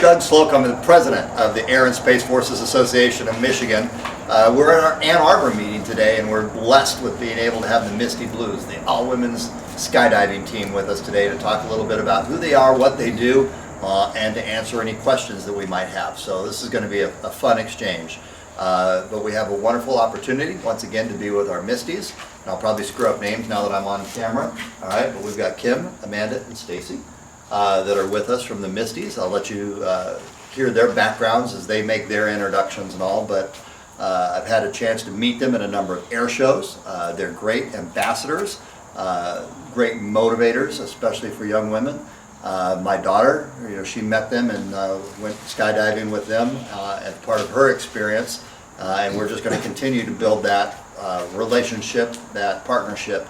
Doug Slocum, the president of the Air and Space Forces Association of Michigan. We're in our Ann Arbor meeting today, and we're blessed with being able to have the Misty Blues, the all-women's skydiving team, with us today to talk a little bit about who they are, what they do, and to answer any questions that we might have. So this is going to be a fun exchange. But we have a wonderful opportunity, once again, to be with our Misties. And I'll probably screw up names now that I'm on camera. All right, but we've got Kim, Amanda, and Stacy that are with us from the Misties. I'll let you hear their backgrounds as they make their introductions and all, but I've had a chance to meet them at a number of air shows. They're great ambassadors, great motivators, especially for young women. My daughter, she met them and went skydiving with them as part of her experience, and we're just going to continue to build that relationship, that partnership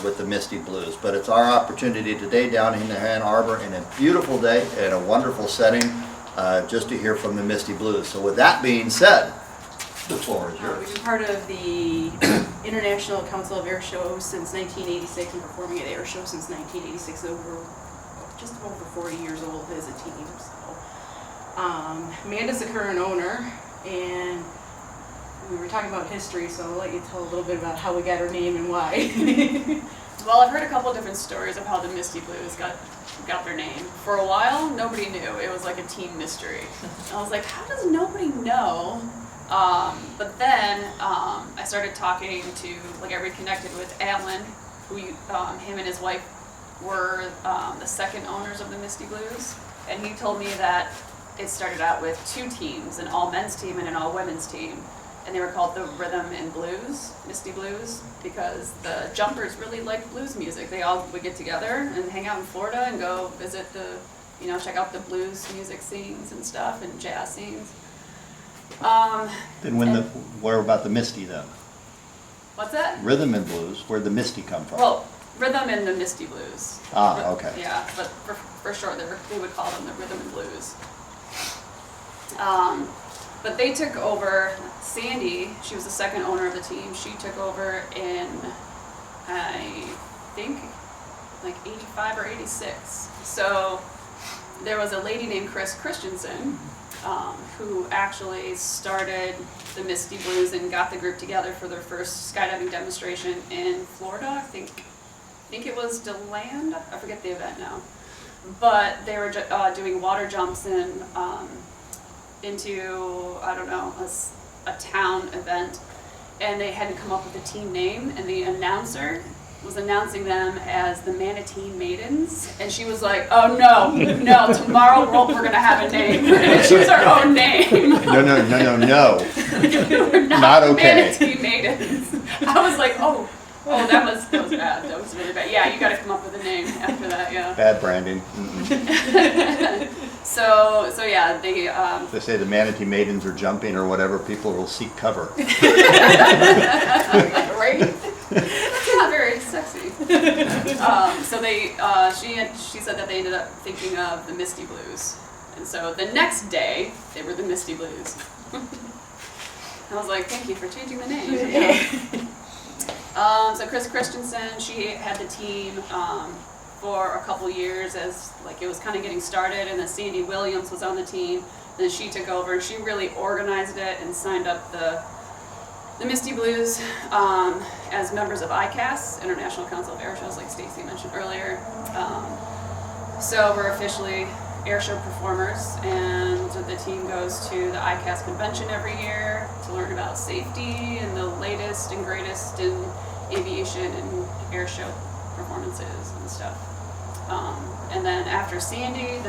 with the Misty Blues. But it's our opportunity today down in Ann Arbor in a beautiful day and a wonderful setting just to hear from the Misty Blues. So with that being said, the floor is yours. We've been part of the International Council of Air Shows since 1986 and performing at air shows since 1986, just over 40 years old as a team. So, Amanda's the current owner, and we were talking about history, so I'll let you tell a little bit about how we got her name and why. Well, I've heard a couple different stories of how the Misty Blues got their name. For a while, nobody knew. It was like a team mystery. And I was like, how does nobody know? But then I started talking to, I reconnected with Alan, who him and his wife were the second owners of the Misty Blues. And he told me that it started out with two teams, an all-men's team and an all-women's team. And they were called the Rhythm and Blues, Misty Blues, because the jumpers really liked blues music. They all would get together and hang out in Florida and go visit check out the blues music scenes and stuff and jazz scenes. Where about the Misty then? What's that? Rhythm and Blues, where'd the Misty come from? Well, Rhythm and the Misty Blues. Ah, okay. Yeah, but for short, we would call them the Rhythm and Blues. But they took over. Sandy, she was the second owner of the team. She took over in, I think, 85 or 86. So there was a lady named Chris Christensen who actually started the Misty Blues and got the group together for their first skydiving demonstration in Florida. I think it was DeLand. I forget the event now. But they were doing water jumps into, I don't know, a town event, and they hadn't come up with a team name, and the announcer was announcing them as the Manatee Maidens, and she was like, oh no, tomorrow we're going to have a name. We're going to choose our own name. No. We're not okay. Manatee Maidens. I was like, oh, that was bad. That was really bad. Yeah, you got to come up with a name after that, yeah. Bad branding. So yeah, They say the Manatee Maidens are jumping or whatever, people will seek cover. Right? That's not very sexy. She said that they ended up thinking of the Misty Blues. And so the next day, they were the Misty Blues. I was like, thank you for changing the name. So Chris Christensen, she had the team for a couple years as it was kind of getting started, and then Sandy Williams was on the team. Then she took over and she really organized it and signed up the Misty Blues as members of ICAS, International Council of Air Shows, like Stacy mentioned earlier. So we're officially air show performers, and the team goes to the ICAS convention every year to learn about safety and the latest and greatest in aviation and air show performances and stuff. And then after Sandy had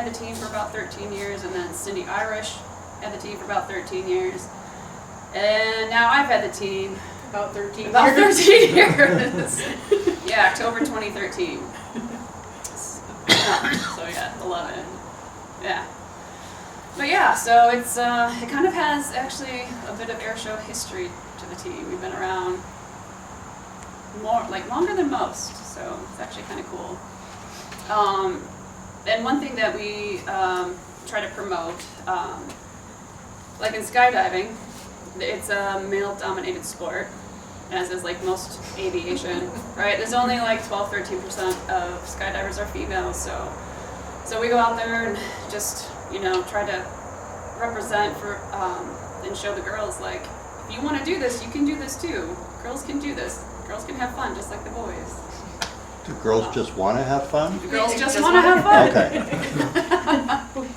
the team for about 13 years, and then Cindy Irish had the team for about 13 years. And now I've had the team About 13 years. Yeah, October 2013. So yeah, 11. Yeah. But yeah, so it's it kind of has actually a bit of air show history to the team. We've been around longer than most, so it's actually kind of cool. And one thing that we try to promote, in skydiving, it's a male-dominated sport, as is most aviation, right? There's only 12-13% of skydivers are female, so So we go out there and just, try to represent for, and show the girls, like, if you want to do this, you can do this too. Girls can do this. Girls can have fun just like the boys. Do girls just want to have fun? The girls just want to have fun. Okay.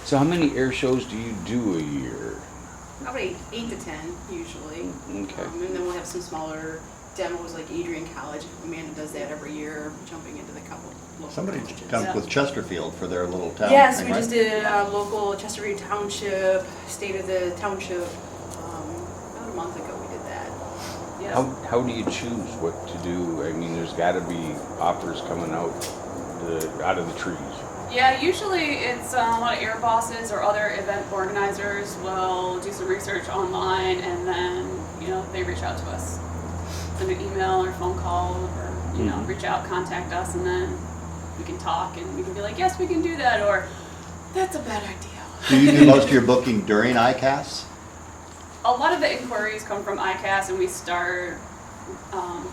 So how many air shows do you do a year? Probably 8 to 10 usually. Okay. And then we'll have some smaller demos like Adrian College. Amanda does that every year, jumping into the couple local Somebody colleges. jumped with Chesterfield for their little town Yes, thing, we right? just did local Chesterfield Township, State of the Township. About a month ago we did that. Yes. How do you choose what to do? I mean, there's got to be offers coming out of the trees. Yeah, usually it's a lot of air bosses or other event organizers will do some research online and then, they reach out to us. Send an email or phone call or, reach out, contact us, and then we can talk and we can be like, yes, we can do that, or that's a bad idea. Do you do most of your booking during ICAS? A lot of the inquiries come from ICAS and we start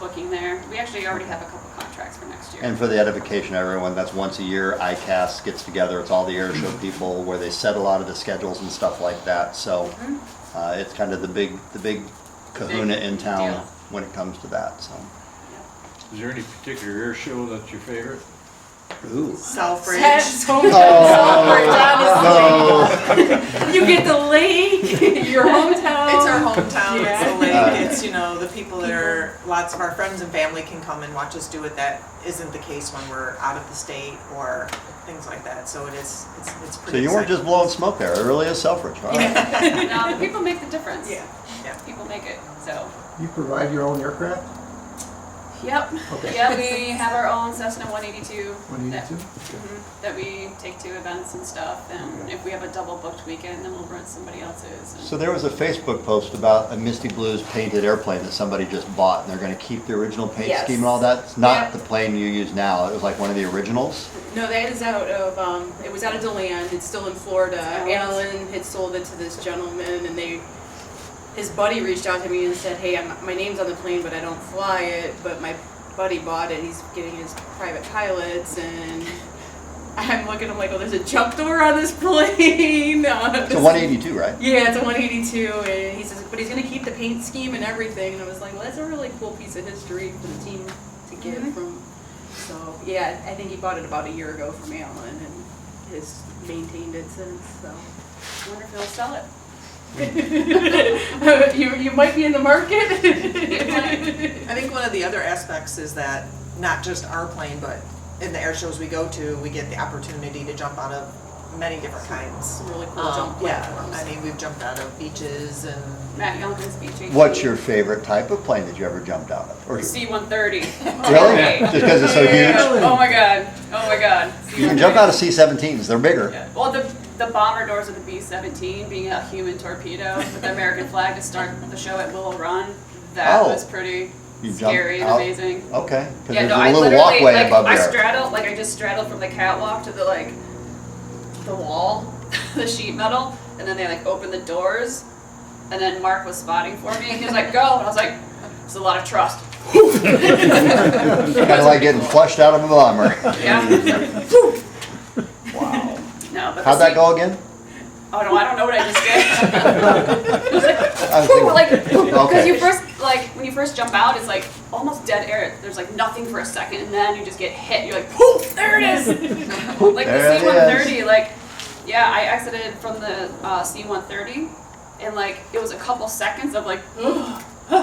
booking there. We actually already have a couple contracts for next year. And for the edification of everyone, that's once a year, ICAS gets together, it's all the air show people where they set a lot of the schedules and stuff like that, so it's kind of the big kahuna in town deal. when it comes to that, so. Is there any particular air show that's your favorite? Ooh. Southbridge. Oh, You get the lake, your hometown. It's our hometown, it's the lake, Uh, it's, the people that are, lots of our friends and family can come and watch us do it. That isn't the case when we're out of the state or things like that, so it's pretty So you weren't just exciting. blowing smoke there, it really is Selfridge, huh? No, the people make the difference. Yeah. People make it, so. You provide your own aircraft? Yep. Okay. Yeah, we have our own Cessna 182. 182? That we take to events and stuff, and if we have a double booked weekend, then we'll rent somebody else's. And So there was a Facebook post about a Misty Blues painted airplane that somebody just bought, and they're gonna keep the original paint Yes. scheme and all that? It's not Yep. the plane you use now, it was like one of the originals? No, that is out of, it was out of DeLand, it's still in Florida. Oh, Alan had sold it to this gentleman and his buddy reached out to me and said, hey, my name's on the plane but I don't fly it, but my buddy bought it, he's getting his private pilots, and I'm looking, I'm like, oh, there's a jump door on this plane. It's a 182, right? Yeah, it's a 182, and he says, but he's gonna keep the paint scheme and everything, and I was like, well, that's a really cool piece of history for the team to get from. So, yeah, I think he bought it about a year ago from Alan, and has maintained it since, so. I wonder if he'll sell it. You might be in the market. I think one of the other aspects is that not just our plane, but in the air shows we go to, we get the opportunity to jump out of many different kinds. Some really cool jump Yeah, platforms. I mean, we've jumped out of beaches and Matt Youngkin's Beach. What's your favorite type of plane that you ever jumped out of? Or- C-130. Really? Just because it's so huge? Oh my god. Oh my god. You can jump out of C-17s, they're bigger. Yeah. Well, the bomber doors of the B-17 being a human torpedo with the American flag to start the show at Willow Run, that Oh. was pretty You jumped scary and out? amazing. Okay, because Yeah, there's no, a I little literally, walkway like, above I there. straddled, like, I just straddled from the catwalk to the wall, the sheet metal, and then they, like, opened the doors, and then Mark was spotting for me, and he was like, go, and I was like, it's a lot of trust. Kind of like getting flushed out of a bomber. Yeah. Wow. No, but How'd that go again? Oh, no, I don't know what I just did. It was I was like, thinking- because Okay. you first, like, when you first jump out, it's like almost dead air. There's like nothing for a second, and then you just get hit. You're like, poof, there it is. Like There the it C-130, like, yeah, I exited from the C-130, and like it was a couple seconds of like,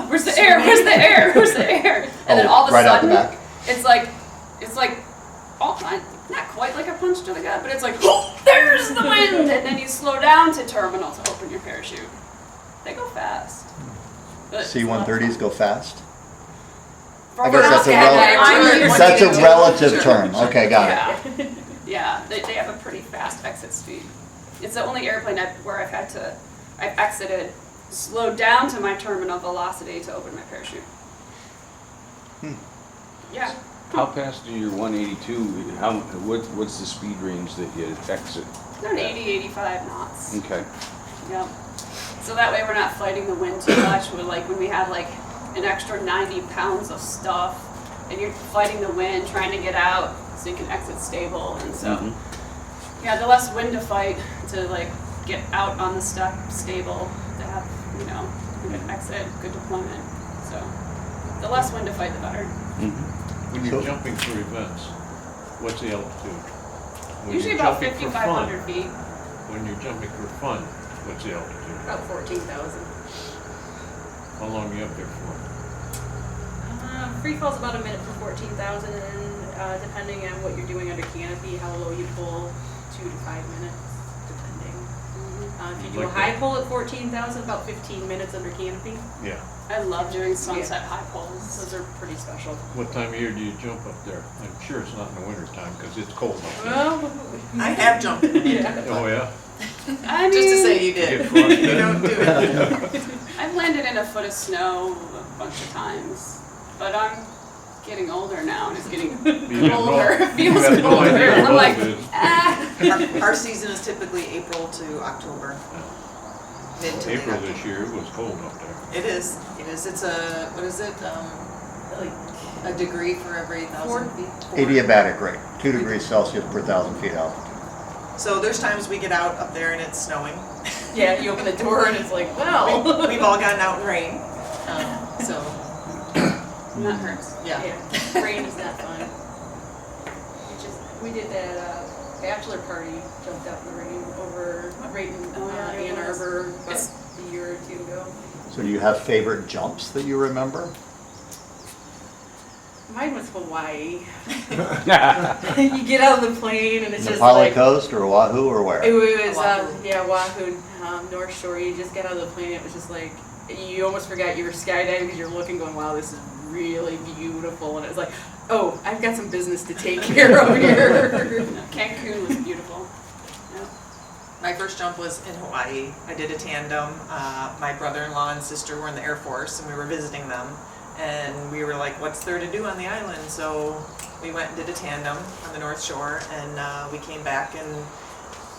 where's the air? Where's the air? Where's the air? And then all of a right out the sudden, back. it's like, oh, not quite like a punch to the gut, but it's like, oh, there's the wind, and then you slow down to terminal to open your parachute. They go fast. But it's a lot of C-130s fun. go fast? For I guess that's a skydivers, That's a relative Sure. term. Okay, got it. Yeah, they have a pretty fast exit speed. It's the only airplane where I've exited, slowed down to my terminal velocity to open my parachute. Yeah. How fast do your 182? What's the speed range that you exit? Around 80, 85 knots. Okay. Yep. So that way we're not fighting the wind too much. We're like when we have like an extra 90 pounds of stuff and you're fighting the wind trying to get out so you can exit stable, and so Yeah, the less wind to fight to like get out on the step stable, to have, you know, good exit, good deployment. So the less wind to fight, the better. When you're jumping for events, what's the altitude? When Usually you're about jumping for fun, 5,500 feet. When you're jumping for fun, what's the altitude? About 14,000. How long are you up there for? Free fall's about a minute for 14,000, and depending on what you're doing under canopy, how low you pull, 2 to 5 minutes, depending. If you do a Like high that. pull at 14,000, about 15 minutes under canopy. Yeah. I love doing sunset high pulls. Those are pretty special. What time of year do you jump up there? I'm sure it's not in the winter time because it's cold up there. Well, I have jumped in the winter, Oh, yeah? I mean, just to say you You did. get frostbitten? You don't do it. I've landed in a foot of snow a bunch of times, but I'm getting older now and it's getting You have colder. It you feels have no colder. idea And I'm what like, it is. ah. Our season is typically April to October. Mid to late April October. this year, it was cold up there. It is. It's a, what is it? like A degree for every 1,000 feet. 80 adiabatic rate, 2 degrees Celsius per 1,000 feet altitude. So there's times we get out up there and it's snowing. yeah, you open the door and it's like, well. We've all gotten out in rain. So, And that hurts. yeah. Yeah, rain is not fun. We did that bachelor party, jumped out in the rain over right in Ann Arbor about a year or two ago. So do you have favorite jumps that you remember? Mine was Hawaii. You get out of the plane and it's The just Pali like Coast or Oahu or where? it was Oahu. Oahu, North Shore. You just get out of the plane. It was just like you almost forgot you were skydiving because you're looking, going, "Wow, this is really beautiful." And it was like, "Oh, I've got some business to take care of here." No, Cancun was beautiful. Yeah. My first jump was in Hawaii. I did a tandem. My brother-in-law and sister were in the Air Force and we were visiting them. And we were like, what's there to do on the island? So we went and did a tandem on the North Shore and we came back and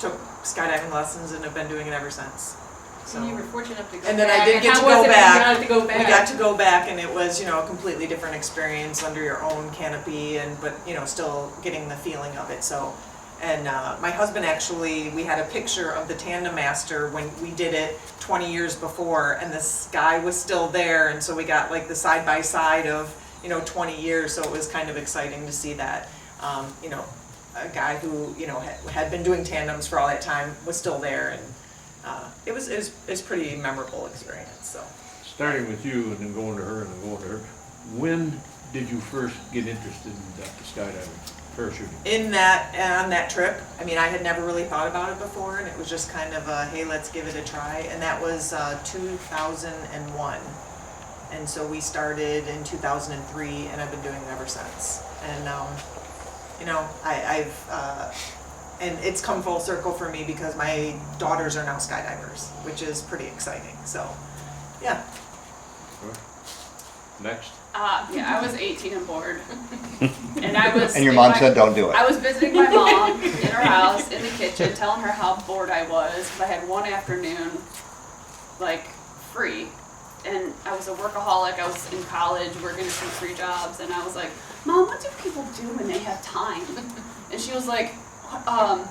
took skydiving lessons and have been doing it ever since. So. And you were fortunate enough to go And then back. I did get how to was go it when back. you got to go back? We got to go back and it was, you know, a completely different experience under your own canopy and, but, you know, still getting the feeling of it, so. And my husband actually, we had a picture of the tandem master when we did it 20 years before and the sky was still there and so we got like the side by side of, you know, 20 years, so it was kind of exciting to see that, you know, a guy who, you know, had been doing tandems for all that time was still there and it was pretty memorable experience, so. Starting with you and then going to her and then going to her, when did you first get interested in the skydiving, parachuting? On that trip, I mean, I had never really thought about it before, and it was just kind of a, hey, let's give it a try, and that was 2001. And so we started in 2003, and I've been doing it ever since. And, you know, and it's come full circle for me because my daughters are now skydivers, which is pretty exciting, so, yeah. Next? Yeah, I was 18 and bored. And I was. And your mom said, don't do it. I was visiting my mom in her house, in the kitchen, telling her how bored I was, because I had one afternoon, like, free. And I was a workaholic, I was in college, working some free jobs, and I was like, Mom, what do people do when they have time? And she was like,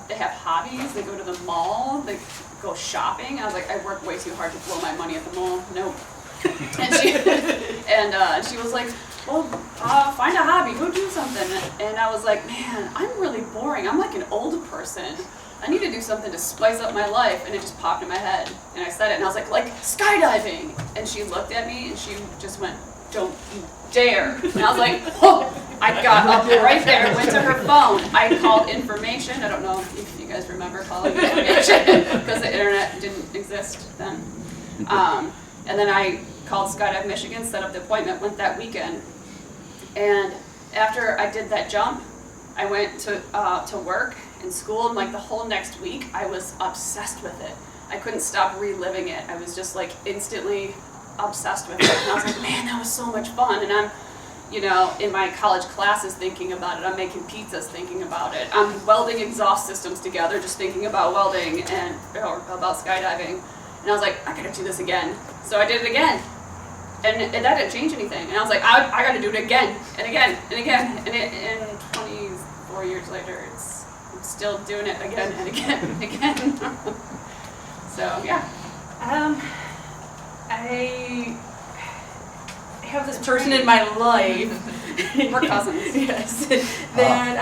they have hobbies, they go to the mall, they go shopping. I was like, I work way too hard to blow my money at the mall, nope. And she was like, well, find a hobby, go do something. And I was like, man, I'm really boring. I'm like an old person. I need to do something to spice up my life. And it just popped in my head. And I said it, and I was like skydiving. And she looked at me, and she just went, don't you dare. And I was like, oh, I got up right there, went to her phone. I called information. I don't know if you guys remember calling information, because the internet didn't exist then. And then I called Skydive Michigan, set up the appointment, went that weekend. And after I did that jump, I went to work and school, and like the whole next week, I was obsessed with it. I couldn't stop reliving it. I was just like instantly obsessed with it. And I was like, man, that was so much fun. And I'm, you know, in my college classes thinking about it. I'm making pizzas thinking about it. I'm welding exhaust systems together just thinking about welding and or about skydiving. And I was like, I gotta do this again. So I did it again. And that didn't change anything. And I was like, I gotta do it again and again and again. And 24 years later, it's still doing it again and again and again. So yeah. I have this person in my life. We're cousins. Yes. That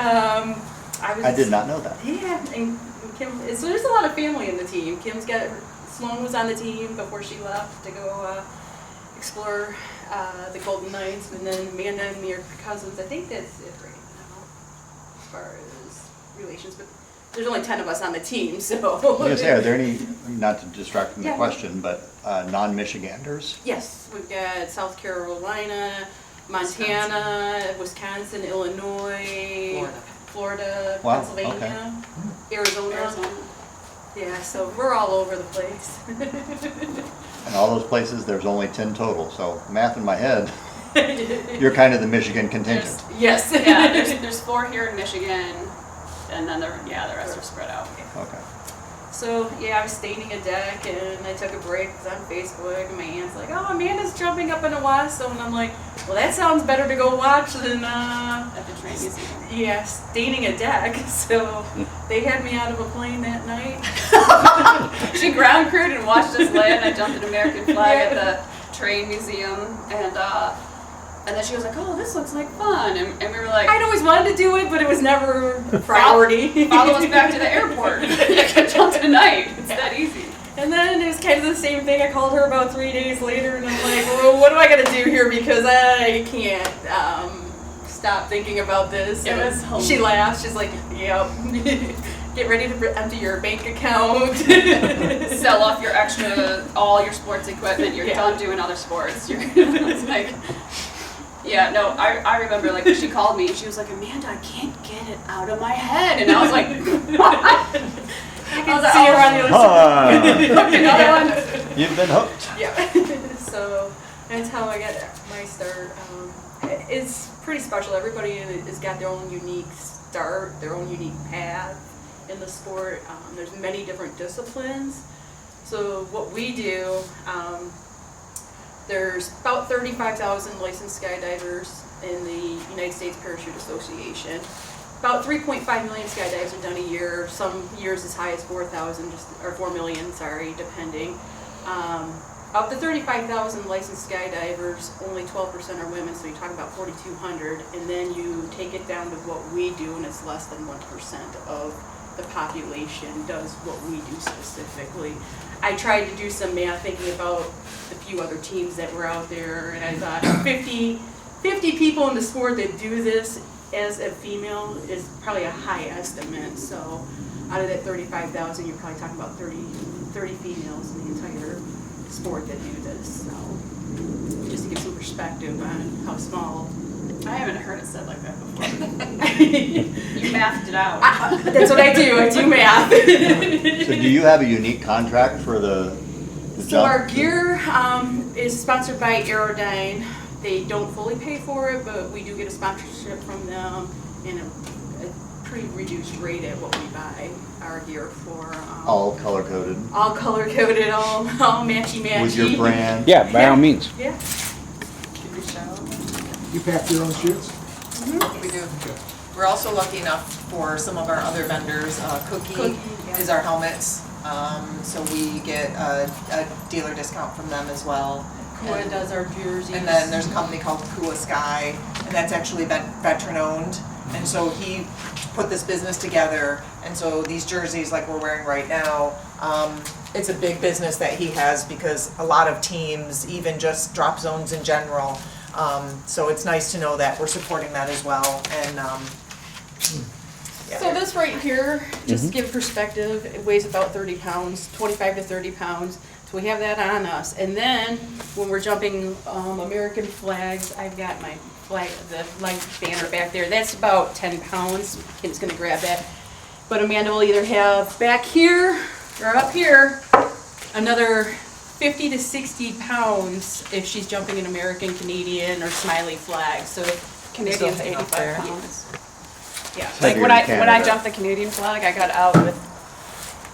I did not know that. Yeah, and Kim. So there's a lot of family in the team. Sloan was on the team before she left to go explore the Golden Knights, and then Amanda and me are cousins. I think that's it right now as far as relations. But there's only 10 of us on the team, so. I was gonna say, are there any, not to distract from the Yeah. question, but non-Michiganders? Yes, we've got South Carolina, Montana, Wisconsin, Illinois, Florida, Wow, Pennsylvania, Arizona. Arizona. Yeah, so we're all over the place. And all those places, there's only 10 total, so math in my head, you're kind of the Michigan contingent. Yes. Yeah, there's 4 here in Michigan, and then the rest are spread out. Okay. So yeah, I was staining a deck, and I took a break. It was on Facebook, and my aunt's like, "Oh, Amanda's jumping up in a Wasso," and I'm like, "Well, that sounds better to go watch than At the train museum. yeah, staining a deck." So they had me out of a plane that night. She ground crewed and watched us land. I jumped an American flag at the train museum, and then she was like, "Oh, this looks like fun," and we were like, I'd always wanted to do it, but it was never a priority. "Follow us back to the airport. You can jump tonight. It's that easy." And then it was kind of the same thing. I called her about 3 days later, and I'm like, "Well, what do I got to do here? Because I can't stop thinking about this." It was And she laughs. She's like, "Yep." Get ready to empty your bank account. Sell off all your sports equipment. You're done doing other sports. It's like, yeah, no, I remember like when she called me, she was like, "Amanda, I can't get it out of my head," and I was like, I can see her on the other side. another one. You've been hooked. Yeah. So that's how I got my start. It's pretty special. Everybody has got their own unique start, their own unique path in the sport. There's many different disciplines. So what we do, there's about 35,000 licensed skydivers in the United States Parachute Association. About 3.5 million skydives are done a year. Some years as high as 4,000, or 4 million, sorry, depending. Of the 35,000 licensed skydivers, only 12% are women, so you're talking about 4,200. And then you take it down to what we do, and it's less than 1% of the population does what we do specifically. I tried to do some math thinking about the few other teams that were out there, and I thought 50 people in the sport that do this as a female is probably a high estimate. So out of that 35,000, you're probably talking about 30 females in the entire sport that do this. So just to give some perspective on how small. I haven't heard it said like that before. You mathed it out. That's what I do. I do math. So do you have a unique contract for the So jump? our gear is sponsored by Aerodyne. They don't fully pay for it, but we do get a sponsorship from them and a pretty reduced rate at what we buy our gear for. All color coded All color coded, all matchy. with your brand? Yeah, by all means. Yeah. You pack your own chutes? We do. We're also lucky enough for some of our other vendors, Cookie yeah. is our helmets, so we get a dealer discount from them as well. Kua does our jerseys. And then there's a company called Kua Sky, and that's actually veteran owned. And so he put this business together, and so these jerseys like we're wearing right now, it's a big business that he has because a lot of teams, even just drop zones in general, so it's nice to know that we're supporting that as well. And yeah. So this right here, just to give perspective, it weighs about 30 pounds, 25 to 30 pounds. So we have that on us. And then when we're jumping American flags, I've got my flag, the flag banner back there. That's about 10 pounds. Kim's gonna grab that. But Amanda will either have back here or up here another 50 to 60 pounds if she's jumping an American, Canadian, or Smiley flag. So Canadian's hang up 85 there. pounds. Yeah. Like Here when in I Canada. jumped the Canadian flag, I got out with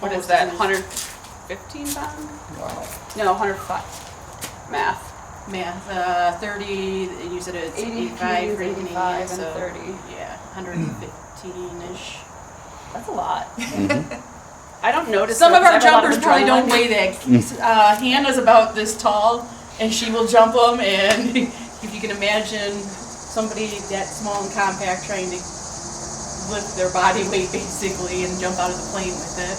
what is that? 115 pounds? Wow. No, 105. Math. Math, 30, and you said it's 85 for 85 and so 30. yeah, 115-ish. That's a lot. I don't notice. Some of those. I our have a lot of jumpers probably don't adrenaline. weigh that. Hannah's about this tall, and she will jump them. And if you can imagine somebody that small and compact trying to lift their body weight basically and jump out of the plane with it.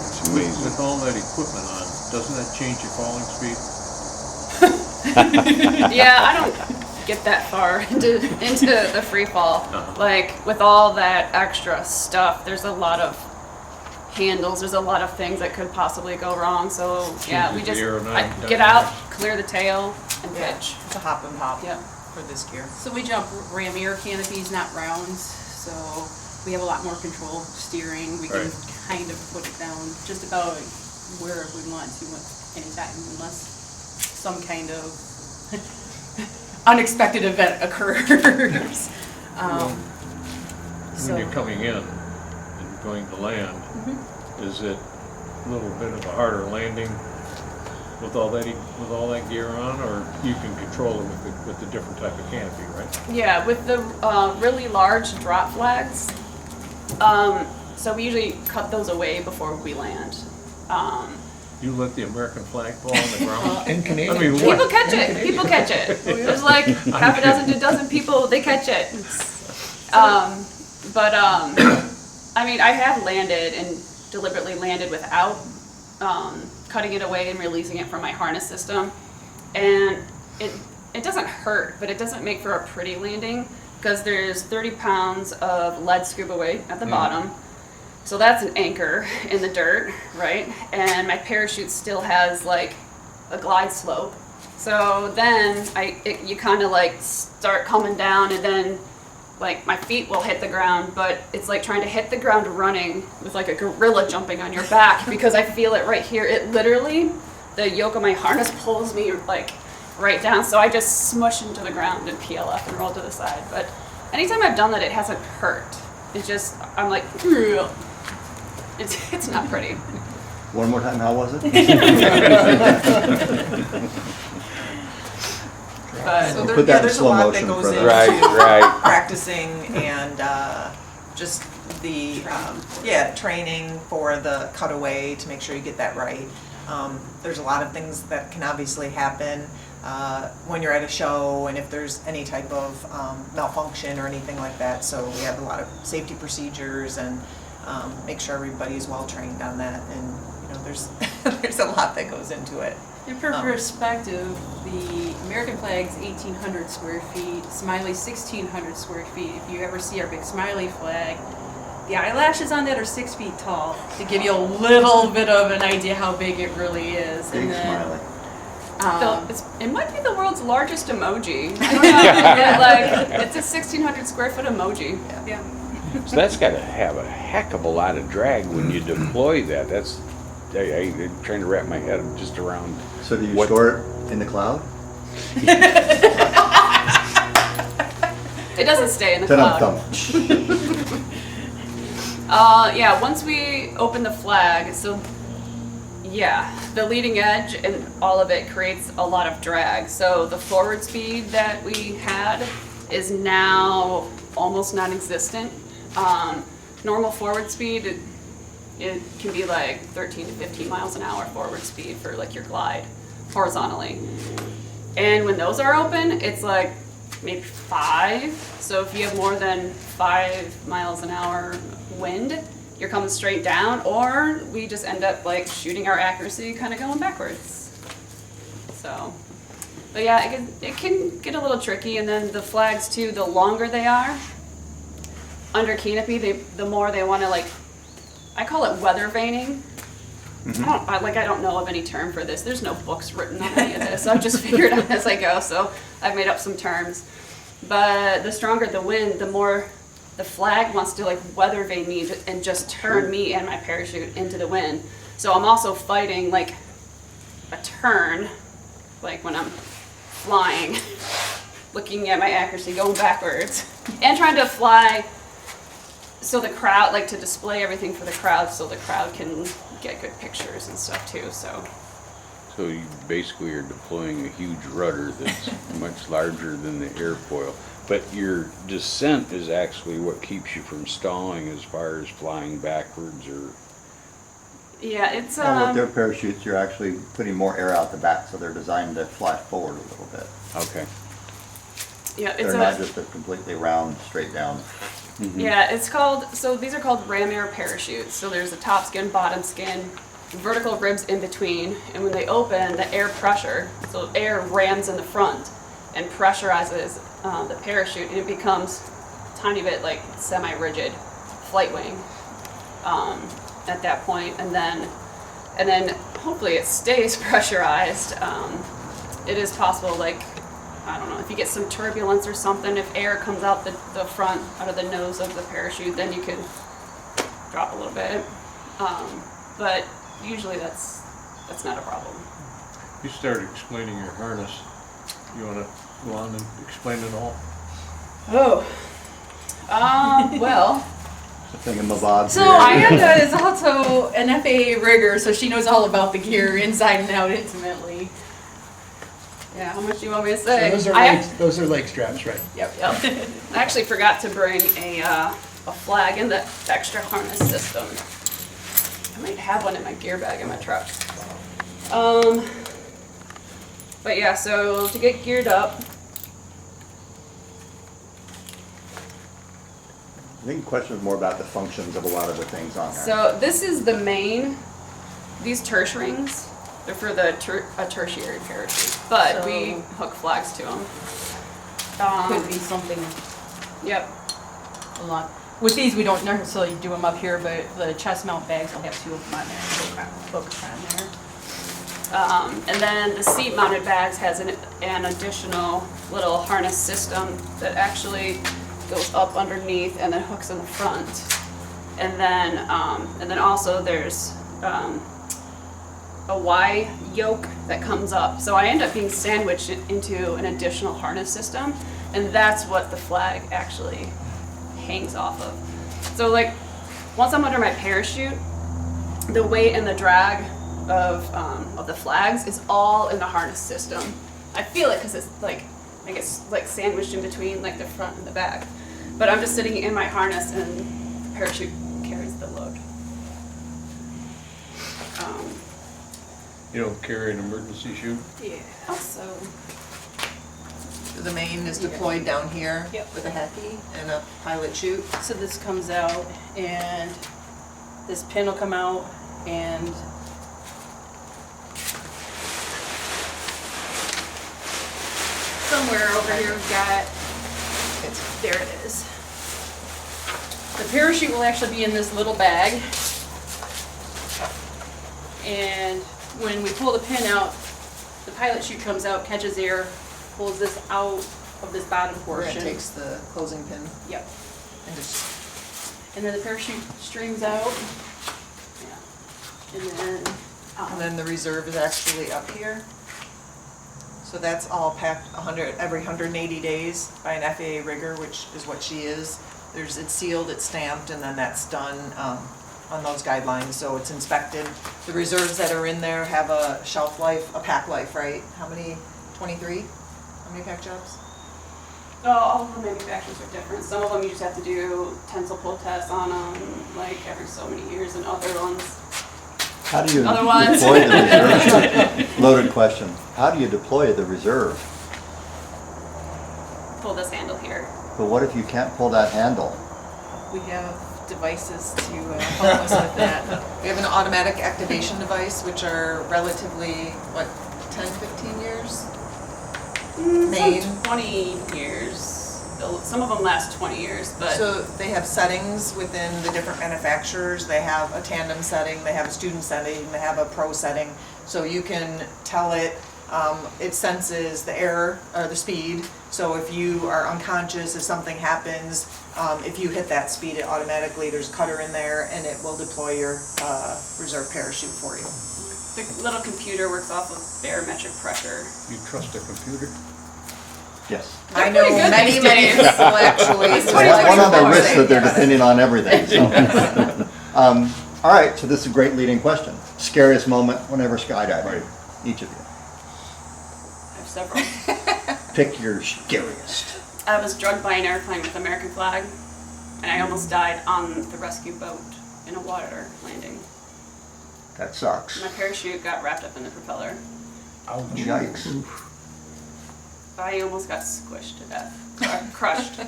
It's amazing. With all that equipment on, doesn't that change your falling speed? Yeah, I don't get that far into the free fall. Like with all that extra stuff, there's a lot of handles. There's a lot of things that could possibly go wrong. So yeah, we Changes just the I aerodynamics. get out, clear the tail, and Yeah, pitch. it's a hop and hop Yep. for this gear. So we jump ram air canopies, not rounds. So we have a lot more control steering. We can Right. kind of put it down just about where we want to anytime, unless some kind of unexpected event occurs. When you're coming in and going to land, is it a little bit of a harder landing with all that gear on, or you can control it with the different type of canopy, right? Yeah, with the really large drop flags. So we usually cut those away before we land. You let the American flag fall on the ground? And Canadian. I mean, People what? catch it. People catch it. There's like half a dozen to a dozen people. They catch it. I mean, I have landed and deliberately landed without cutting it away and releasing it from my harness system, and it doesn't hurt, but it doesn't make for a pretty landing because there's 30 pounds of lead scuba weight at the bottom. So that's an anchor in the dirt, right? And my parachute still has like a glide slope. So then you kind of like start coming down, and then like my feet will hit the ground, but it's like trying to hit the ground running with like a gorilla jumping on your back because I feel it right here. It literally, the yoke of my harness pulls me like right down. So I just smush into the ground and PLF and roll to the side. But anytime I've done that, it hasn't hurt. It's just, I'm like, it's not pretty. One more time, how was it? But So We'll put that in there's a slow lot motion that goes for the- into Right. practicing and just the training for the cutaway to make sure you get that right. There's a lot of things that can obviously happen when you're at a show, and if there's any type of malfunction or anything like that. So we have a lot of safety procedures and make sure everybody's well trained on that. And there's there's a lot that goes into it. And for perspective, the American flag's 1,800 square feet, Smiley's 1,600 square feet. If you ever see our big Smiley flag, the eyelashes on that are 6 feet tall, to give you a little bit of an idea how big it really is. Big And then, Smiley. it might be the world's largest emoji. I don't know. Like, it's a 1,600 square foot emoji. yeah. So that's got to have a heck of a lot of drag when you deploy that. I'm trying to wrap my head just around. So do you what- store it in the cloud? It doesn't stay in the Dum-dum. cloud. Yeah, once we open the flag, so yeah, the leading edge and all of it creates a lot of drag. So the forward speed that we had is now almost non-existent. Normal forward speed, it can be like 13 to 15 miles an hour forward speed for like your glide horizontally. And when those are open, it's like maybe 5. So if you have more than 5 miles an hour wind, you're coming straight down, or we just end up like shooting our accuracy kind of going backwards. So, but yeah, it can get a little tricky. And then the flags too, the longer they are under canopy, the more they want to like, I call it weather veining. I don't know of any term for this. There's no books written on any of this. I've just figured out as I go, so I've made up some terms. But the stronger the wind, the more the flag wants to like weather vane me and just turn me and my parachute into the wind. So I'm also fighting like a turn, like when I'm flying, looking at my accuracy, going backwards, and trying to fly so the crowd, like to display everything for the crowd so the crowd can get good pictures and stuff too, so. So you basically are deploying a huge rudder that's much larger than the airfoil. But your descent is actually what keeps you from stalling as far as flying backwards or, Yeah, it's And with their parachutes, you're actually putting more air out the back, so they're designed to fly forward a little bit. okay. yeah, it's They're not just a completely round, straight down. Yeah, it's called, so these are called ram air parachutes. So there's a top skin, bottom skin, vertical ribs in between, and when they open, the air pressure, so air rams in the front and pressurizes the parachute, and it becomes a tiny bit like semi-rigid flight wing at that point, and then hopefully it stays pressurized. It is possible, like, I don't know, if you get some turbulence or something, if air comes out the front, out of the nose of the parachute, then you can drop a little bit. But usually that's not a problem. You started explaining your harness. You wanna go on and explain it all? Well, The thingamabob. so Amanda is also an FAA rigger, so she knows all about the gear inside and out intimately. Yeah, how much do you want me to So say? those are leg straps, right? Yep. I actually forgot to bring a flag in the extra harness system. I might have one in my gear bag in my truck. But yeah, so to get geared up, I think the question is more about the functions of a lot of the things on there. so this is the main, these terse rings, they're for the a tertiary parachute, but we So- hook flags to them. Could be something Yep. a lot. With these, we don't necessarily do them up here, but the chest mount bags will have two of them on there, hook on there. And then the seat mounted bags has an additional little harness system that actually goes up underneath and then hooks in the front. And then also there's a Y yoke that comes up. So I end up being sandwiched into an additional harness system, and that's what the flag actually hangs off of. So like, once I'm under my parachute, the weight and the drag of the flags is all in the harness system. I feel it because it's like, I guess like sandwiched in between like the front and the back. But I'm just sitting in my harness and the parachute carries the load. You don't carry an emergency chute? Yeah, so. The main is deployed down here Yep. with a Hecky and a pilot chute. So this comes out and this pin will come out and somewhere over here we've got, there it is. The parachute will actually be in this little bag. And when we pull the pin out, the pilot chute comes out, catches air, pulls this out of this bottom Where it portion. takes the closing pin Yep. and just, And then the parachute streams out. Yeah. and then the reserve is actually up here. So that's all packed every 180 days by an FAA rigger, which is what she is. It's sealed, it's stamped, and then that's done on those guidelines, so it's inspected. The reserves that are in there have a shelf life, a pack life, right? How many, 23? How many pack jobs? Oh, all of the manufacturers are different. Some of them you just have to do tensile pull tests on them, like every so many years, and other ones. How do you Other ones. deploy the reserve? Loaded question. How do you deploy the reserve? Pull this handle here. But what if you can't pull that handle? We have devices to help us with that. We have an automatic activation device, which are relatively, 10, 15 years? Made. Some 20 years. Some of them last 20 years, but So they have settings within the different manufacturers. They have a tandem setting, they have a student setting, they have a pro setting. So you can tell it, it senses the air or the speed. So if you are unconscious, if something happens, if you hit that speed, it automatically, there's a cutter in there and it will deploy your reserve parachute for you. the little computer works off of barometric pressure. You trust a computer? Yes. I They're know pretty good many, these many days. people actually. It's One on the 2024. wrist that they're depending on everything, so. All right, so this is a great leading question. Scariest moment whenever skydiving, each of you. I have several. Pick your scariest. I was drugged by an airplane with American flag, and I almost died on the rescue boat in a water landing. That sucks. My parachute got wrapped up in the propeller. Yikes. I almost got squished to death, crushed.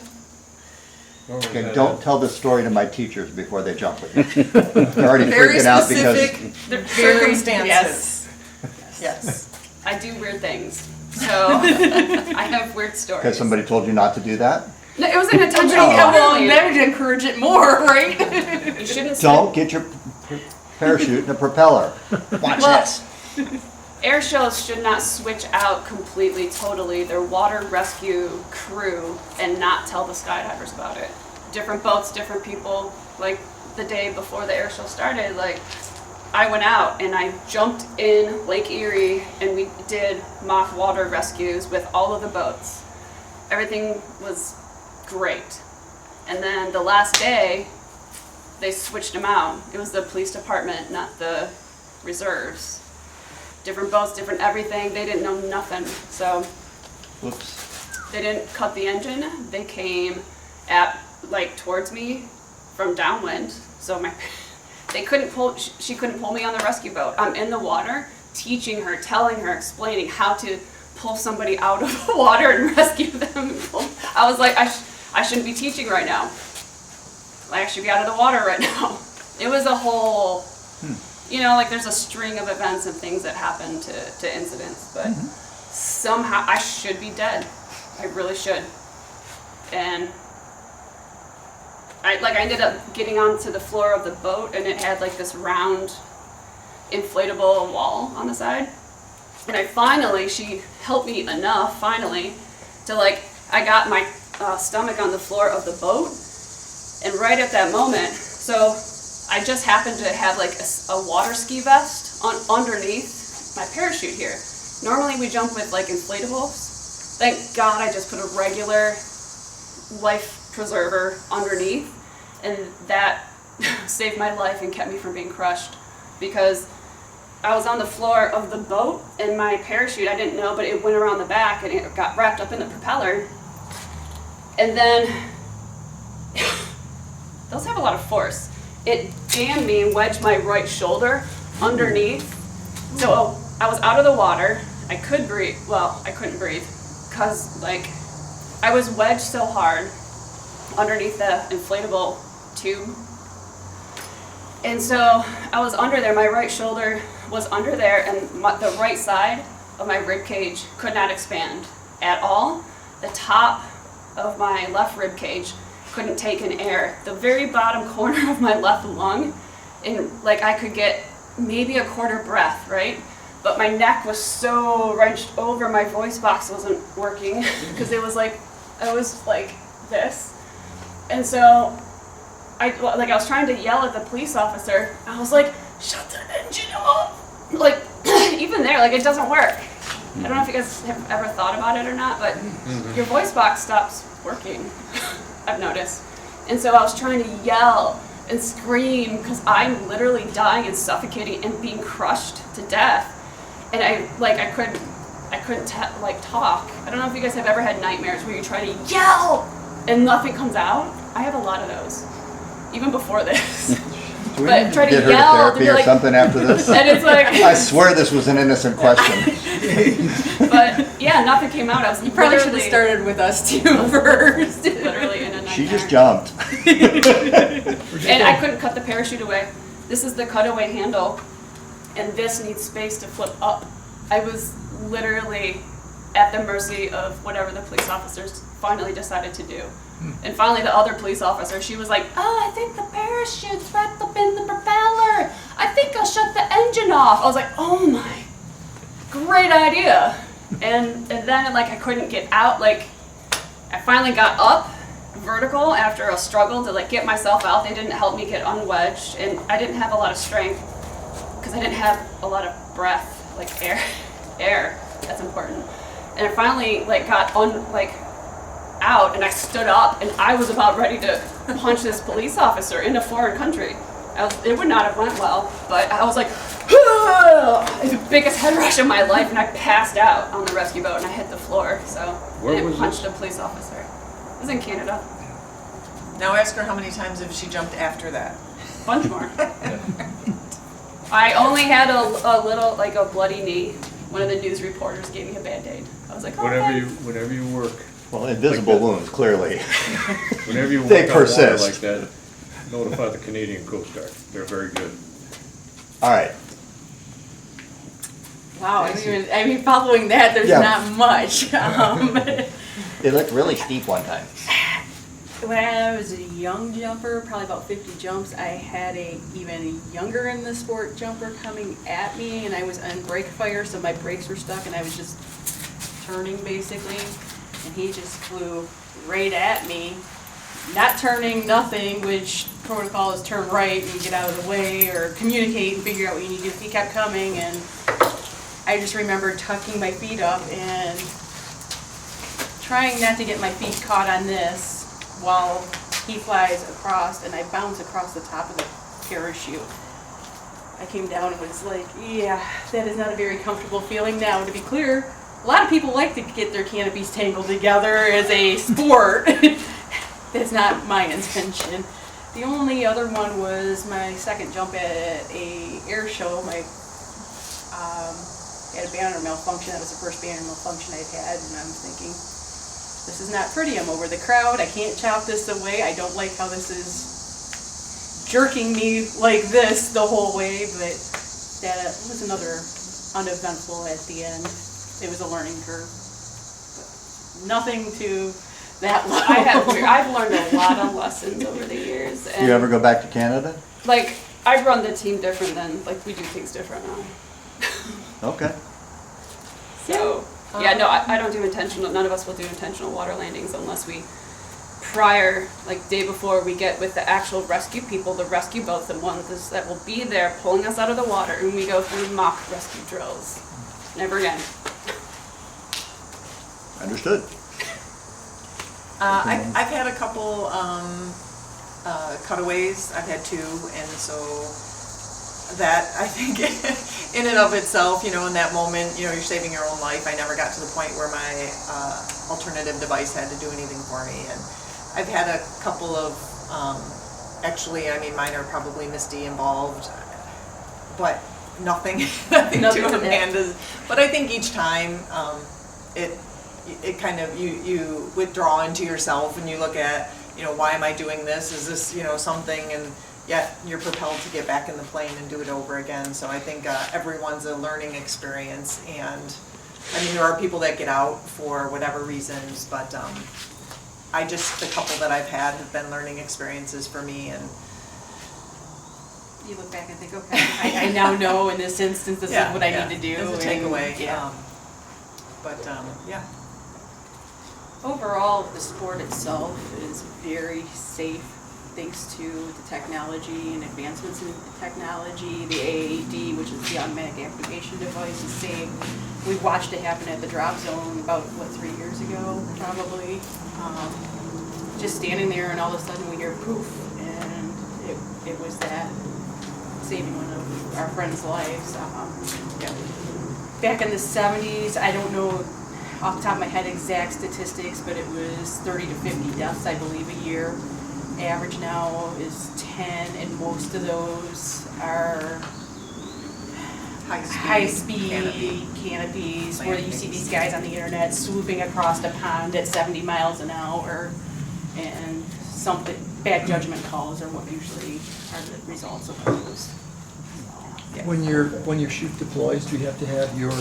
Okay, don't tell this story to my teachers before they jump with you. They're already Very freaking out specific because circumstances. Yes. I do weird things, so I have weird stories. somebody told you not to do that. No, it was an intentional Well, water lead. that would encourage it more, right? You shouldn't Don't get your parachute in a propeller. Watch Well- this. Air shows should not switch out completely, totally their water rescue crew and not tell the skydivers about it. Different boats, different people. Like the day before the air show started, like I went out and I jumped in Lake Erie and we did mock water rescues with all of the boats. Everything was great. And then the last day, they switched them out. It was the police department, not the reserves. Different boats, different everything. They didn't know nothing. So Whoops. they didn't cut the engine. They came at towards me from downwind. So she couldn't pull me on the rescue boat. I'm in the water, teaching her, telling her, explaining how to pull somebody out of the water and rescue them. I was like, I shouldn't be teaching right now. I should be out of the water right now. It was a whole. There's a string of events and things that happen to incidents, but somehow I should be dead. I really should. And I ended up getting onto the floor of the boat, and it had this round inflatable wall on the side. And she helped me enough finally to I got my stomach on the floor of the boat, and right at that moment, so I just happened to have a water ski vest underneath my parachute here. Normally we jump with inflatables. Thank God I just put a regular life preserver underneath, and that saved my life and kept me from being crushed, because I was on the floor of the boat and my parachute, I didn't know, but it went around the back and it got wrapped up in the propeller. And then those have a lot of force. It jammed me and wedged my right shoulder underneath. So I was out of the water. I could breathe. Well, I couldn't breathe because I was wedged so hard underneath the inflatable tube. And so I was under there. My right shoulder was under there, and the right side of my rib cage could not expand at all. The top of my left rib cage couldn't take in air. The very bottom corner of my left lung, and I could get maybe a quarter breath, right? But my neck was so wrenched over, my voice box wasn't working because it was I was this. And so I was trying to yell at the police officer. I was like, shut the engine off. Even there, it doesn't work. I don't know if you guys have ever thought about it or not, but your voice box stops working, I've noticed. And so I was trying to yell and scream because I'm literally dying and suffocating and being crushed to death. And I couldn't talk. I don't know if you guys have ever had nightmares where you try to yell and nothing comes out. I have a lot of those, even before this. Do we But need to try to get her to yell to therapy be or like- something after this? And it's I swear this was an innocent question. but yeah, nothing came out. I was Probably should have started with us too first. literally in a nightmare. She just jumped. And I couldn't cut the parachute away. This is the cutaway handle, and this needs space to flip up. I was literally at the mercy of whatever the police officers finally decided to do. And finally the other police officer, she was like, oh, I think the parachute's wrapped up in the propeller. I think I'll shut the engine off. I was like, oh my, great idea. And then I couldn't get out. I finally got up vertical after a struggle to get myself out. They didn't help me get unwedged, and I didn't have a lot of strength because I didn't have a lot of breath, air. That's important. And I finally got out, and I stood up, and I was about ready to punch this police officer in a foreign country. It would not have went well, but I was like, the biggest head rush of my life, and I passed out on the rescue boat, and I hit the floor. So Where I was punched this? a police officer. was in Canada. Now ask her how many times have she jumped after that? Bunch more. I only had a little, like a bloody knee. One of the news reporters gave me a Band-Aid. I was like, oh, Whenever you work, Well, invisible wounds, clearly. whenever you They work on water persist. like that, notify the Canadian Coast Guard. They're very good. All right. Wow, I mean, following that, there's Yeah. not much. It looked really steep one time. When I was a young jumper, probably about 50 jumps, I had a even younger in the sport jumper coming at me, and I was on brake fire, so my brakes were stuck, and I was just turning basically, and he just flew right at me. Not turning, nothing, which protocol is turn right and get out of the way, or communicate and figure out what you need to do. He kept coming, and I just remember tucking my feet up and trying not to get my feet caught on this while he flies across, and I bounce across the top of the parachute. I came down and was like, yeah, that is not a very comfortable feeling. Now, to be clear, a lot of people like to get their canopies tangled together as a sport. That's not my intention. The only other one was my second jump at a air show. My had a banner malfunction. That was the first banner malfunction I'd had, and I'm thinking, this is not pretty. I'm over the crowd. I can't chop this away. I don't like how this is jerking me like this the whole way, but that was another uneventful at the end. It was a learning curve. But nothing to that level. I've learned a lot of lessons over the years. Do you ever go back to Canada? Like, I run the team different than, like, we do things different now. Okay. So, yeah, no, I don't do intentional, none of us will do intentional water landings unless we, prior, like day before, we get with the actual rescue people, the rescue boats, the ones that will be there pulling us out of the water, and we go through mock rescue drills. Never again. Understood. I've had a couple cutaways. I've had two, and so that, I think, in and of itself, in that moment, you're saving your own life. I never got to the point where my alternative device had to do anything for me. And I've had a couple of, actually, mine are probably Misty involved, but nothing to Amanda's. But I think each time, it kind of, you withdraw into yourself and you look at, why am I doing this? Is this, something, and yet you're propelled to get back in the plane and do it over again. So I think everyone's a learning experience, and there are people that get out for whatever reasons, but the couple that I've had have been learning experiences for me. And You look back and think, okay, I now know in this instance this is what I need to do. As a takeaway. Yeah. Yeah. Overall, the sport itself is very safe thanks to the technology and advancements in technology. The AAD, which is the automatic amplification device, is safe. We watched it happen at the drop zone about, 3 years ago, probably. Just standing there, and all of a sudden we hear poof, and it was that saving one of our friends' lives. Back in the 70s, I don't know off the top of my head exact statistics, but it was 30 to 50 deaths, I believe, a year. Average now is 10, and most of those are high-speed canopies where you see these guys on the internet swooping across the pond at 70 miles an hour, and bad judgment calls are what usually are the results of those. When your chute deploys, do you have to have your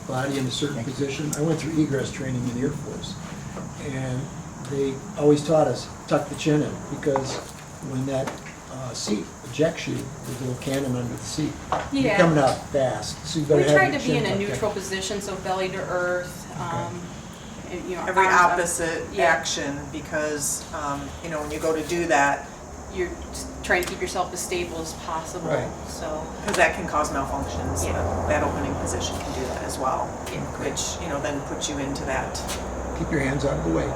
body in a certain position? I went through egress training in the Air Force, and they always taught us, tuck the chin in, because when that seat ejects you, there's a little cannon under the seat. You're Yeah. coming out fast, so you better We have tried your to be chin in a tucked in. neutral position, so belly to earth. Every arms up. opposite Yeah. action, because, when you go to do that, You're just trying to keep yourself as stable as possible. Right. So because that can cause malfunctions. Yeah. That opening position can do that as well, Yeah. which, then puts you into that. Keep your hands out of the way.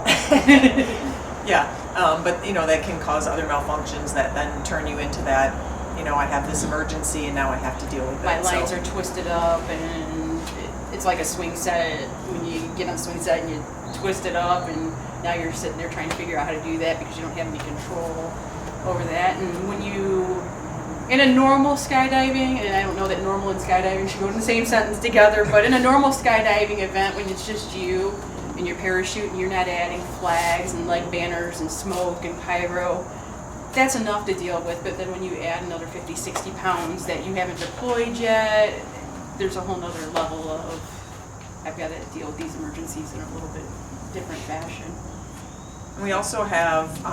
Yeah, but, that can cause other malfunctions that then turn you into that, I have this emergency and now I have to deal with it. my So- lines are twisted up, and it's like a swing set. When you get on the swing set and you twist it up, and now you're sitting there trying to figure out how to do that because you don't have any control over that. And when you, in a normal skydiving, and I don't know that normal and skydiving should go in the same sentence together, but in a normal skydiving event, when it's just you and your parachute and you're not adding flags and like banners and smoke and pyro, that's enough to deal with. But then when you add another 50, 60 pounds that you haven't deployed yet, there's a whole nother level of, I've got to deal with these emergencies in a little bit different fashion. We also have,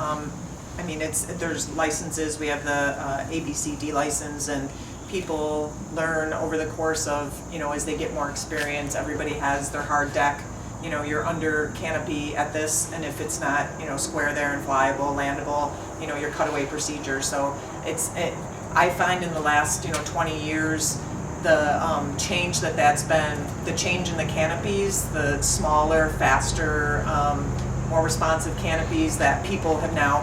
there's licenses, we have the ABCD license, and people learn over the course of, as they get more experience, everybody has their hard deck. You're under canopy at this, and if it's not, square there and flyable, landable, your cutaway procedure. So I find in the last, 20 years, the change that's been, the change in the canopies, the smaller, faster, more responsive canopies that people have now.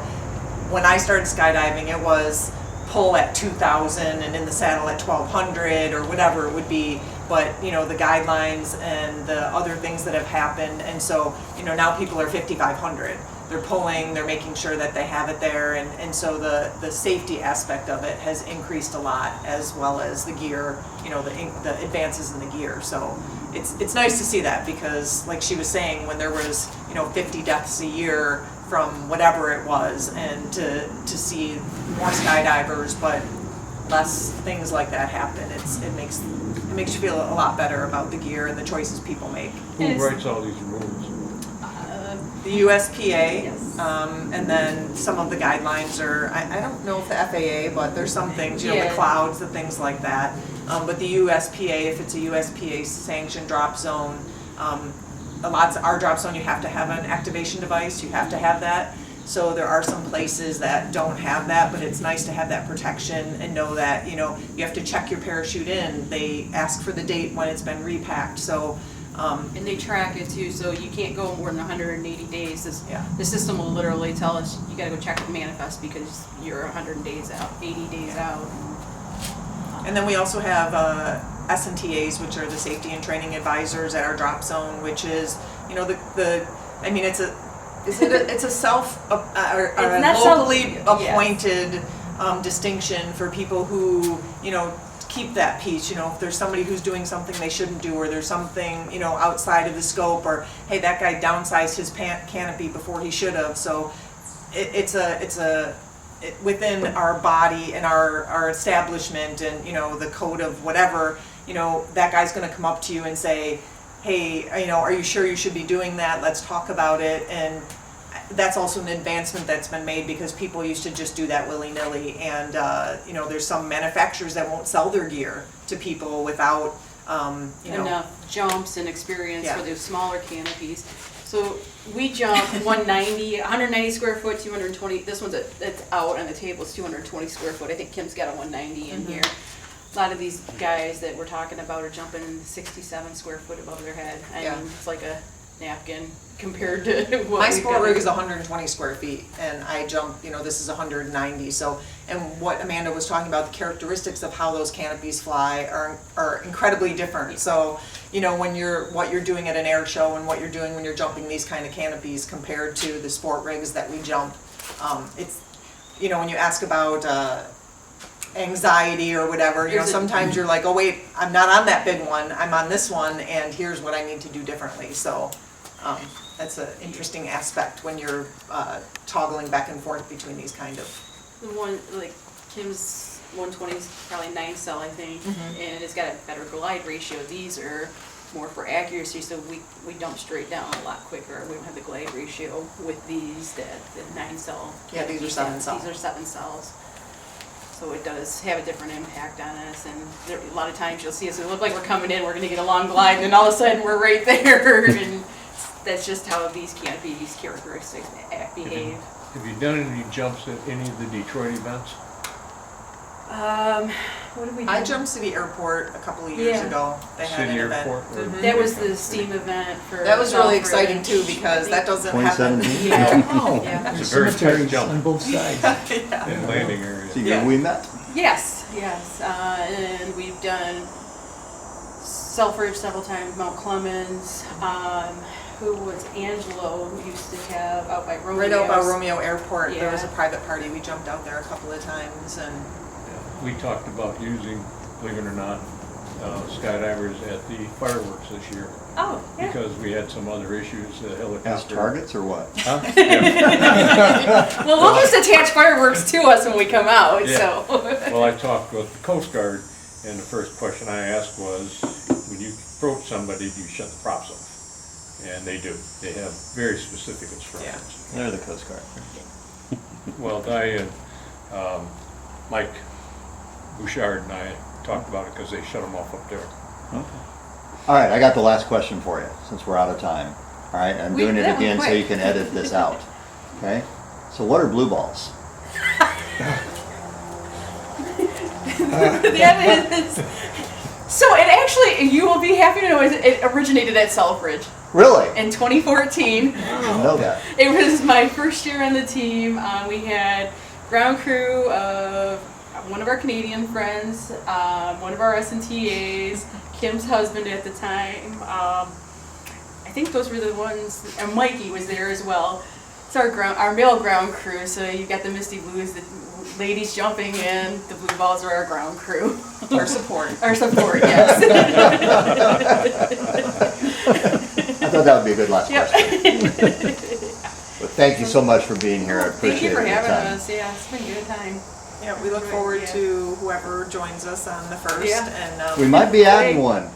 When I started skydiving, it was pull at 2,000 and in the saddle at 1,200 or whatever it would be. But the guidelines and the other things that have happened, and so now people are 5,500. They're pulling, they're making sure that they have it there, and so the safety aspect of it has increased a lot, as well as the gear, the advances in the gear. So it's nice to see that, because like she was saying, when there was 50 deaths a year from whatever it was, and to see more skydivers but less things like that happen, it makes you feel a lot better about the gear and the choices people make. Who writes all these rules? The USPA, Yes. And then some of the guidelines are, I don't know if the FAA, but there's some things, the Yeah. clouds, the things like that. But the USPA, if it's a USPA sanctioned drop zone, our drop zone, you have to have an activation device, you have to have that. So there are some places that don't have that, but it's nice to have that protection and know that, you have to check your parachute in. They ask for the date when it's been repacked, so. And they track it too, so you can't go more than 180 days. Yeah. The system will literally tell us, you gotta go check the manifest because you're 100 days out, 80 days out. And then we also have SNTAs, which are the safety and training advisors at our drop zone, which is, it's a self, or a not locally self- yes. appointed distinction for people who, keep that peace. If there's somebody who's doing something they shouldn't do, or there's something, outside of the scope, or hey, that guy downsized his canopy before he should have. So it's within our body and our establishment and, the code of whatever, that guy's gonna come up to you and say, hey, are you sure you should be doing that? Let's talk about it. And that's also an advancement that's been made, because people used to just do that willy-nilly, and there's some manufacturers that won't sell their gear to people without Enough jumps and experience Yeah. for those smaller canopies. So we jump 190 square foot, 220, this one's that's out on the table, it's 220 square foot. I think Kim's got a 190 in here. A lot of these guys that we're talking about are jumping 67 square foot above their head. I Yeah. mean, it's like a napkin compared to what My we've sport got. rig is 120 square feet, and I jump, this is 190, so, and what Amanda was talking about, the characteristics of how those canopies fly are incredibly different. So, when what you're doing at an air show and what you're doing when you're jumping these kind of canopies compared to the sport rigs that we jump, it's, when you ask about anxiety or whatever, sometimes you're like, oh wait, I'm not on that big one, I'm on this one, and here's what I need to do differently. So that's an interesting aspect when you're toggling back and forth between these kind of. The one, like Kim's 120 is probably 9 cell, I think, and it's got a better glide ratio. These are more for accuracy, so we dump straight down a lot quicker. We don't have the glide ratio with these, the 9 cell. Yeah, these are 7 cell. These are 7 cells. So it does have a different impact on us, and a lot of times you'll see us, it look like we're coming in, we're gonna get a long glide, and then all of a sudden we're right there, and that's just how these canopies characteristics behave. Have you done any jumps at any of the Detroit events? What did we do? I jumped City Airport a couple of years Yeah. ago. They had City an event. Airport? or- That was the STEAM event for. That was really South exciting Ridge. too, because that doesn't happen. 2017? Yeah. Oh, Yeah. It's a very tight cemeteries jump. on both sides. Yeah. And landing area. So Yeah. we met. Yes, and we've done Selfridge several times, Mount Clemens. Who was Angelo used to have out by Romeo's. Right out by Romeo Airport, there was a Yeah. private party, we jumped out there a couple of times and, We talked about using, believe it or not, skydivers at the fireworks this year, Oh, yeah. because we had some other issues, the As helicopter. targets or what? Huh? Yeah. Well, we'll just attach fireworks to us when we come out, Yeah. so. Well, I talked with the Coast Guard, and the first question I asked was, when you approach somebody, do you shut the props off? And they do. They have very specific instructions. They're the Coast Guard. Well, Di and Mike Bouchard and I talked about it because they shut them off up there. All right, I got the last question for you, since we're out of time. All right, I'm doing it that went again so quick. you can edit this out. Okay? So what are blue balls? That is. So it actually, you will be happy to know, it originated at Selfridge Really? in 2014. I didn't know that. It was my first year on the team. We had ground crew of one of our Canadian friends, one of our S&TAs, Kim's husband at the time. I think those were the ones, and Mikey was there as well. It's our male ground crew. So you got the Misty Blues, the ladies jumping in. The blue balls are our ground crew. our support. Our support, yes. I thought that would be a good last Yep. question. But thank you so much for being here. I Thank appreciate you for your having time. us. Yeah, it's been a good time. Yeah, we look forward Yeah. to whoever joins us on the 1st Yeah. and, We might be adding Great. one.